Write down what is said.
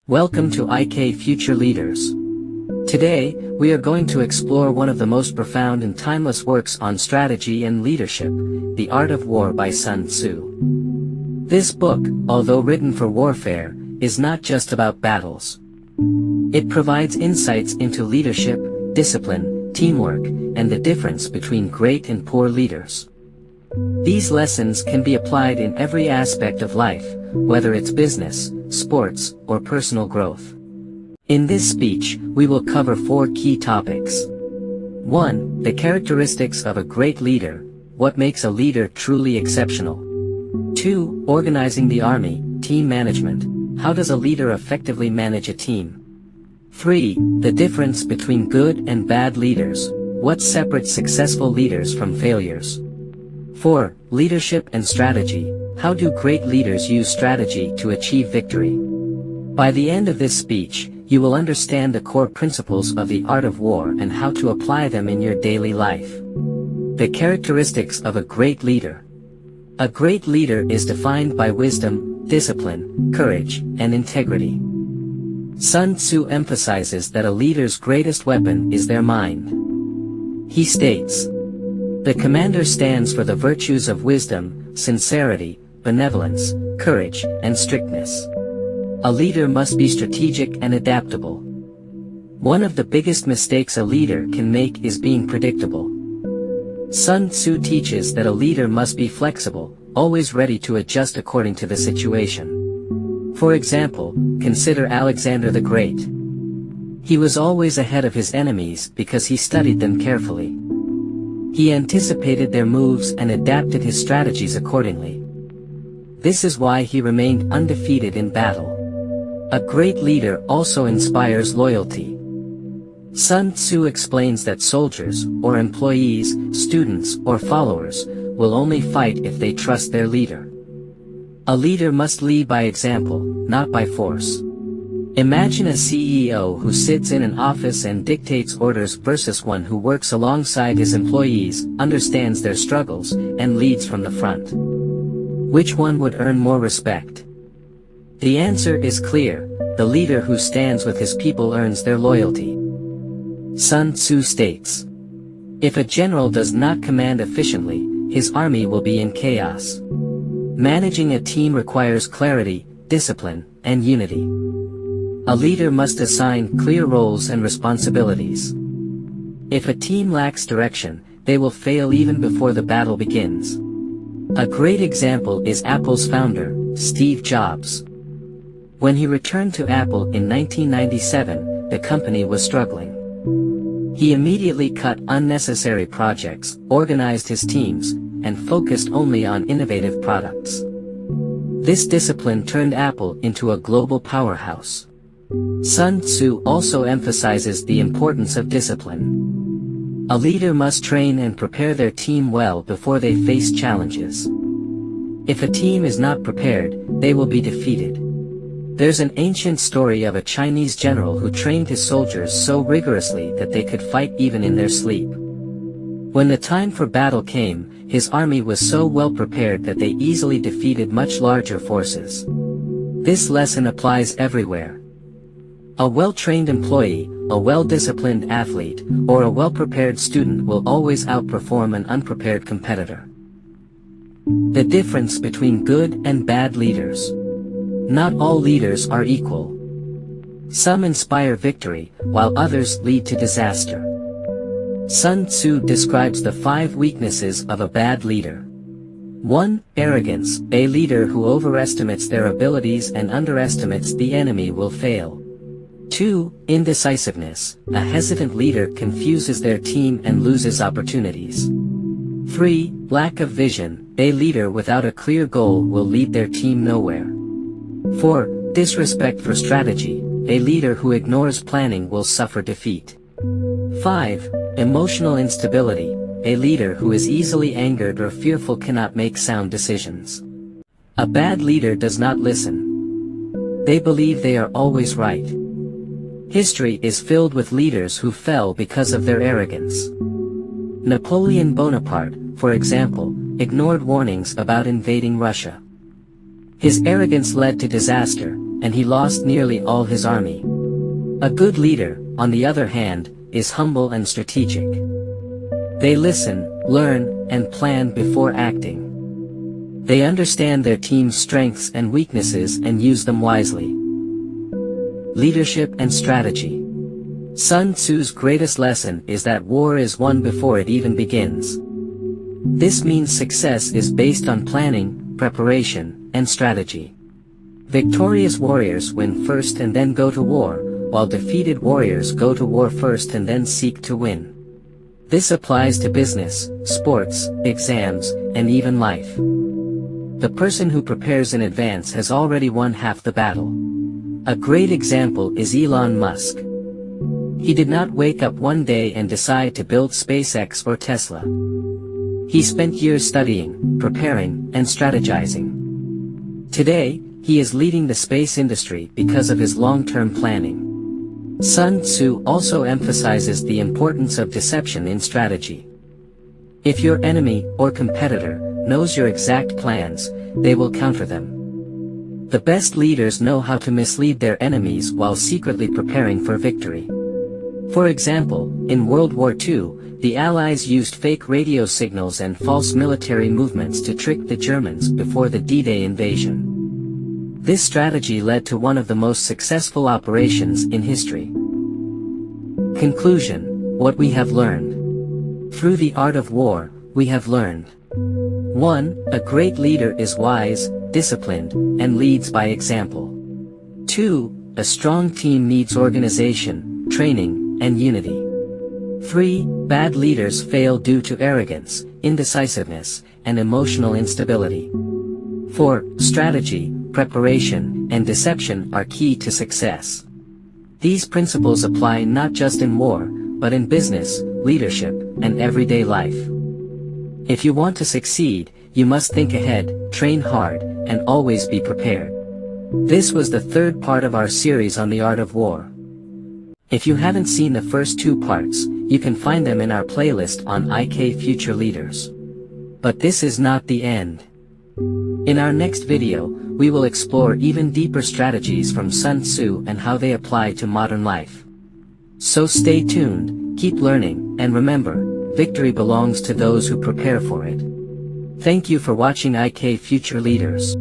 Welcome to IK Future Leaders. Today, we are going to explore one of the most profound and timeless works on strategy and leadership, The Art of War by Sun Tzu. This book, although written for warfare, is not just about battles. It provides insights into leadership, discipline, teamwork, and the difference between great and poor leaders. These lessons can be applied in every aspect of life, whether it's business, sports, or personal growth. In this speech, we will cover 4 key topics. 1. The characteristics of a great leader, what makes a leader truly exceptional. 2. Organizing the army, team management, how does a leader effectively manage a team. 3. The difference between good and bad leaders, what separates successful leaders from failures. 4. Leadership and strategy, how do great leaders use strategy to achieve victory? By the end of this speech, you will understand the core principles of the art of war and how to apply them in your daily life. The characteristics of a great leader. A great leader is defined by wisdom, discipline, courage, and integrity. Sun Tzu emphasizes that a leader's greatest weapon is their mind. He states, "The commander stands for the virtues of wisdom, sincerity, benevolence, courage, and strictness. A leader must be strategic and adaptable." One of the biggest mistakes a leader can make is being predictable. Sun Tzu teaches that a leader must be flexible, always ready to adjust according to the situation. For example, consider Alexander the Great. He was always ahead of his enemies because he studied them carefully. He anticipated their moves and adapted his strategies accordingly. This is why he remained undefeated in battle. A great leader also inspires loyalty. Sun Tzu explains that soldiers, or employees, students, or followers, will only fight if they trust their leader. A leader must lead by example, not by force. Imagine a CEO who sits in an office and dictates orders versus one who works alongside his employees, understands their struggles, and leads from the front. Which one would earn more respect? The answer is clear: the leader who stands with his people earns their loyalty. Sun Tzu states, "If a general does not command efficiently, his army will be in chaos." Managing a team requires clarity, discipline, and unity. A leader must assign clear roles and responsibilities. If a team lacks direction, they will fail even before the battle begins. A great example is Apple's founder, Steve Jobs. When he returned to Apple in 1997, the company was struggling. He immediately cut unnecessary projects, organized his teams, and focused only on innovative products. This discipline turned Apple into a global powerhouse. Sun Tzu also emphasizes the importance of discipline. A leader must train and prepare their team well before they face challenges. If a team is not prepared, they will be defeated. There's an ancient story of a Chinese general who trained his soldiers so rigorously that they could fight even in their sleep. When the time for battle came, his army was so well prepared that they easily defeated much larger forces. This lesson applies everywhere. A well-trained employee, a well-disciplined athlete, or a well-prepared student will always outperform an unprepared competitor. The difference between good and bad leaders. Not all leaders are equal. Some inspire victory, while others lead to disaster. Sun Tzu describes the 5 weaknesses of a bad leader. 1. Arrogance. A leader who overestimates their abilities and underestimates the enemy will fail. 2. Indecisiveness. A hesitant leader confuses their team and loses opportunities. 3. Lack of vision. A leader without a clear goal will lead their team nowhere. 4. Disrespect for strategy. A leader who ignores planning will suffer defeat. 5. Emotional instability. A leader who is easily angered or fearful cannot make sound decisions. A bad leader does not listen. They believe they are always right. History is filled with leaders who fell because of their arrogance. Napoleon Bonaparte, for example, ignored warnings about invading Russia. His arrogance led to disaster, and he lost nearly all his army. A good leader, on the other hand, is humble and strategic. They listen, learn, and plan before acting. They understand their team's strengths and weaknesses and use them wisely. Leadership and strategy. Sun Tzu's greatest lesson is that war is won before it even begins. This means success is based on planning, preparation, and strategy. Victorious warriors win first and then go to war, while defeated warriors go to war first and then seek to win. This applies to business, sports, exams, and even life. The person who prepares in advance has already won half the battle. A great example is Elon Musk. He did not wake up one day and decide to build SpaceX or Tesla. He spent years studying, preparing, and strategizing. Today, he is leading the space industry because of his long-term planning. Sun Tzu also emphasizes the importance of deception in strategy. If your enemy or competitor knows your exact plans, they will counter them. The best leaders know how to mislead their enemies while secretly preparing for victory. For example, in World War II, the Allies used fake radio signals and false military movements to trick the Germans before the D-Day invasion. This strategy led to one of the most successful operations in history. Conclusion: what we have learned. Through the art of war, we have learned. 1. A great leader is wise, disciplined, and leads by example. 2. A strong team needs organization, training, and unity. 3. Bad leaders fail due to arrogance, indecisiveness, and emotional instability. 4. Strategy, preparation, and deception are key to success. These principles apply not just in war, but in business, leadership, and everyday life. If you want to succeed, you must think ahead, train hard, and always be prepared. This was the third part of our series on the art of war. If you haven't seen the first two parts, you can find them in our playlist on IK Future Leaders. But this is not the end. In our next video, we will explore even deeper strategies from Sun Tzu and how they apply to modern life. So stay tuned, keep learning, and remember, victory belongs to those who prepare for it. Thank you for watching IK Future Leaders.